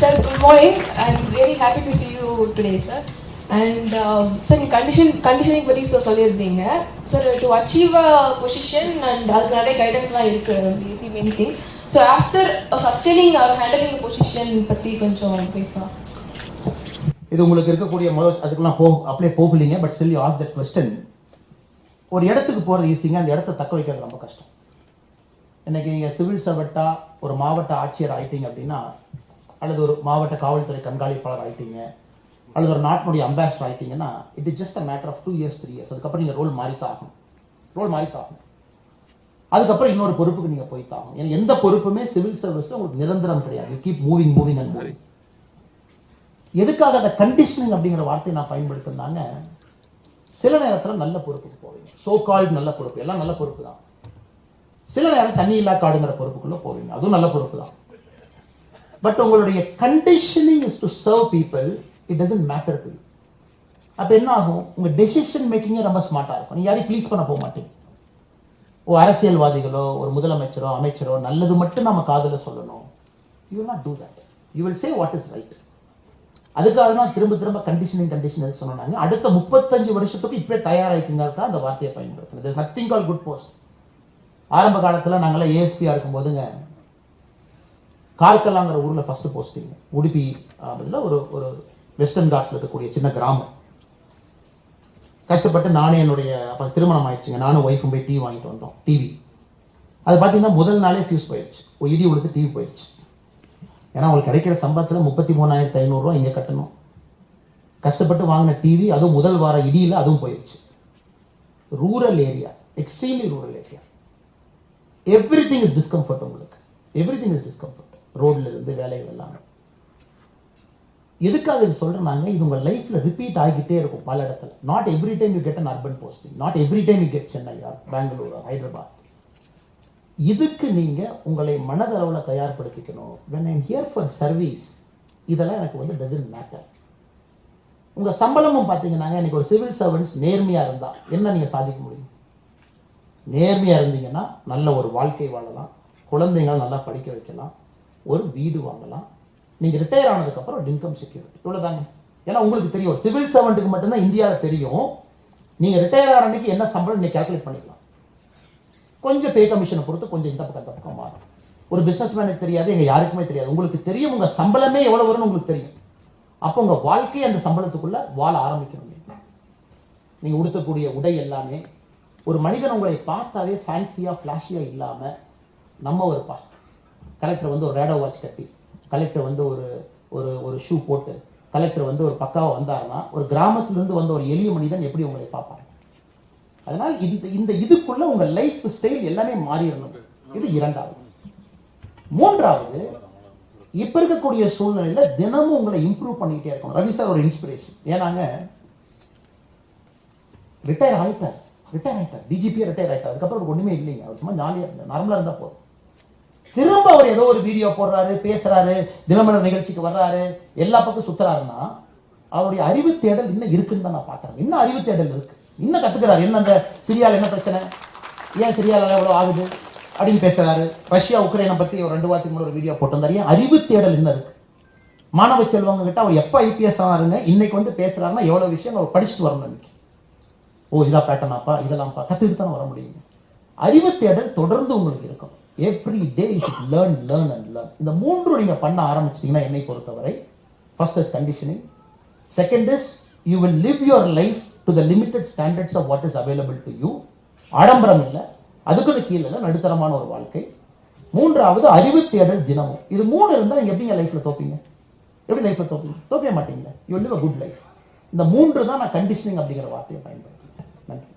Sir, good morning. I'm really happy to see you today, sir. And sir, conditioning பத்தி சொல்லியிருந்தீங்க. Sir, to achieve a position and அதுக்கு நிறைய கைடன்ஸ்லாம் இருக்கு. You see many things. So after sustaining or handling the position பத்தி கொஞ்சம் brief-ஆ. இது உங்களுக்கு இருக்கக்கூடிய அதுக்கெல்லாம் அப்படியே போகலீங்க. But still you ask that question. ஒரு இடத்துக்கு போகிறது ஈஸிங்க, அந்த இடத்த தக்க வைக்கிறது ரொம்ப கஷ்டம். இன்னைக்கு நீங்கள் சிவில் சர்வெண்ட்டா ஒரு மாவட்ட ஆட்சியர் ஆயிட்டீங்க அப்படின்னா, அல்லது ஒரு மாவட்ட காவல்துறை கண்காணிப்பாளர் ஆயிட்டீங்க, அல்லது ஒரு நாட்டினுடைய அம்பாசிடர் ஆகிட்டீங்கன்னா, it is just a matter of 2 years 3 years. அதுக்கப்புறம் நீங்கள் ரோல் மாறித்தாகணும். அதுக்கப்புறம் இன்னொரு பொறுப்புக்கு நீங்கள் போய்த்தாகணும். ஏன்னா எந்த பொறுப்புமே சிவில் சர்வீஸில் உங்களுக்கு நிரந்தரம் கிடையாது. You keep moving and moving. எதுக்காக அந்த கண்டிஷனிங் அப்படிங்கிற வார்த்தையை நான் பயன்படுத்தினாங்க, சில நேரத்தில் நல்ல பொறுப்புக்கு போவீங்க. சோ கால்டு நல்ல பொறுப்பு, எல்லாம் நல்ல பொறுப்பு தான். சில நேரம் தண்ணி இல்லா காடுங்கிற பொறுப்புக்குள்ள போவீங்க, அதுவும் நல்ல பொறுப்பு தான். பட் உங்களுடைய conditioning is to serve people. It doesn't matter to you. அப்போ என்ன ஆகும், உங்க டெசிஷன் மேக்கிங்கே ரொம்ப ஸ்மார்ட்டாக இருக்கும். நீ யாரையும் ப்ளீஸ் பண்ண போக மாட்டீங்க. அரசியல்வாதிகளோ ஒரு முதலமைச்சரோ அமைச்சரோ நல்லது மட்டும் நம்ம காதுல சொல்லணும். You will not do that. You will say what is right. அதுக்காக தான் திரும்ப கண்டிஷன் சொன்னாங்க. அடுத்த 35 வருஷத்துக்கு இப்பவே தயாராகிக்குங்கிறதுக்கா அந்த வார்த்தையை பயன்படுத்துறது. நத்திங் கால் குட் போஸ்ட். ஆரம்ப காலத்தில் நாங்களாம் ஏஎஸ்பியா இருக்கும்போதுங்க, கார்கலாங்கிற ஊரில் ஃபர்ஸ்ட் போஸ்டிங். உடுப்பி ஒரு ஒரு வெஸ்டர்ன் காட்ஸில் இருக்கக்கூடிய சின்ன கிராமம். கஷ்டப்பட்டு நானே என்னுடைய அப்போ திருமணம் ஆயிடுச்சுங்க, நானும் ஒய்ஃபும் போய் டிவி வாங்கிட்டு வந்தோம். டிவி அது பார்த்தீங்கன்னா முதல் நாளே ஃபியூஸ் போயிடுச்சு. ஒரு இடி உழுத்து டிவி போயிடுச்சு. ஏன்னா அவங்களுக்கு கிடைக்கிற சம்பளத்தில் 33,500 ரூபா இங்கே கட்டணும். கஷ்டப்பட்டு வாங்கின டிவி அதுவும் முதல் வார இடியில் அதுவும் போயிடுச்சு. Rural area, extremely rural area. Everything is discomfort. உங்களுக்கு எவ்ரிதிங் இஸ் டிஸ்கம்ஃபர்ட். ரோட்ல இருந்து வேலைகள் எல்லாமே. எதுக்காக இது சொல்றேன்னாங்க, இது உங்க லைஃப்ல ரிப்பீட் ஆகிட்டே இருக்கும் பல இடத்துல. Not every time you get an urban posting, not every time you get Chennai or Bangalore or Hyderabad. இதுக்கு நீங்க உங்களை மனதளவில் தயார்படுத்திக்கணும். when I'm here for service, இதெல்லாம் எனக்கு வந்து doesn't matter. உங்க சம்பளமும் பார்த்தீங்கன்னா, இன்னைக்கு ஒரு சிவில் சர்வன்ட்ஸ் நேர்மையா இருந்தா என்ன நீங்க சாதிக்க முடியும்? நேர்மையா இருந்தீங்கன்னா நல்ல ஒரு வாழ்க்கை வாழலாம், குழந்தைங்களை நல்லா படிக்க வைக்கலாம், ஒரு வீடு வாங்கலாம். நீங்க ரிட்டையர் ஆனதுக்கு அப்புறம் இன்கம் செக்யூரிட்டி, இவ்வளவுதாங்க. ஏன்னா உங்களுக்கு தெரியும், சிவில் சர்வெண்ட்டுக்கு மட்டும்தான் இந்தியாவில் தெரியும் நீங்க ரிட்டையர் ஆகிற அன்னைக்கு என்ன சம்பளம் நீங்க கால்குலேட் பண்ணிக்கலாம். கொஞ்சம் பே கமிஷனை பொறுத்து கொஞ்சம் இந்த பக்கம் மாறும். ஒரு பிசினஸ் மேனுக்கு தெரியாது, எங்க யாருக்குமே தெரியாது. உங்களுக்கு தெரியும் உங்க சம்பளமே எவ்வளவு வரும்னு உங்களுக்கு தெரியும். அப்போ உங்க வாழ்க்கையை அந்த சம்பளத்துக்குள்ள வாழ ஆரம்பிக்கணும். நீங்க உடுத்தக்கூடிய உடை எல்லாமே ஒரு மனிதன் உங்களை பார்த்தாவே ஃபேன்சியா ஃபிளாஷியா இல்லாம நம்ம ஒருப்பா கலெக்டர் வந்து ஒரு ரேடோ வாட்ச் கட்டி, கலெக்டர் வந்து ஒரு ஷூ போட்டு, கலெக்டர் வந்து ஒரு பக்காவா வந்தாருன்னா ஒரு கிராமத்திலிருந்து வந்த ஒரு எளிய மனிதன் எப்படி உங்களை பார்ப்பாங்க. அதனால இந்த இதுக்குள்ள உங்க லைஃப் ஸ்டைல் எல்லாமே மாறிடணும். இது இரண்டாவது. மூன்றாவது, இப்ப இருக்கக்கூடிய சூழ்நிலையில தினமும் உங்களை இம்ப்ரூவ் பண்ணிட்டே இருக்கணும். ரவி சார் ஒரு இன்ஸ்பிரேஷன். ஏன்னாங்க ரிட்டையர் ஆயிட்டார், டிஜிபியா ரிட்டையர் ஆயிட்டார். அதுக்கப்புறம் ஒண்ணுமே இல்லைங்க. அவர் சும்மா ஜாலியா இருந்தார், நார்மலா இருந்தா போதும். திரும்ப அவர் ஏதோ ஒரு வீடியோ போடுறாரு, பேசுறாரு, தினமலர் நிகழ்ச்சிக்கு வர்றாரு, எல்லா பக்கம் சுத்துறாருன்னா அவருடைய அறிவு தேடல் இன்னும் இருக்குன்னு தான் நான் பாக்குறேன். இன்னும் அறிவு தேடல் இருக்கு, இன்னும் கத்துக்கிறாரு. என்ன அந்த சிரியால என்ன பிரச்சனை, ஏன் சிரியால எவ்வளவு ஆகுது அப்படின்னு பேசுறாரு. ரஷ்யா உக்ரைனை பத்தி ஒரு 2 வாரத்துக்கு முன்னாடி ஒரு வீடியோ போட்டிருந்தாரு. ஏன் அறிவு தேடல் இன்னும் இருக்கு. மாணவ செல்வங்க கிட்ட அவர் எப்ப ஐபிஎஸ் ஆனாருங்க, இன்னைக்கு வந்து பேசுறாருன்னா எவ்வளவு விஷயம் அவர் படிச்சுட்டு வரணும். இன்னைக்கு இதான் பேட்டர்னாப்பா, இதெல்லாம்ப்பா கத்துக்கிட்டு தானே வர முடியுங்க. அறிவு தேடல் தொடர்ந்து உங்களுக்கு இருக்கும். Every day you should learn and learn. இந்த 3 நீங்க பண்ண ஆரம்பிச்சிட்டீங்கன்னா என்னை பொறுத்தவரை, first is conditioning, second is you will live your life to the limited standards of what is available to you. ஆடம்பரம் இல்லை, அதுக்குன்னு கீழே இல்லை, நடுத்தரமான ஒரு வாழ்க்கை. மூன்றாவது அறிவு தேடல் தினமும். இது 3 இருந்தால் நீங்க எப்படிங்க லைஃப்ல தோப்பீங்க? எப்படி லைஃப்ல தோப்பீங்க? தோப்பே மாட்டீங்களா? You live a good life. இந்த 3 தான் நான் கண்டிஷனிங் அப்படிங்கிற வார்த்தையை பயன்படுத்துறேன். நன்றி.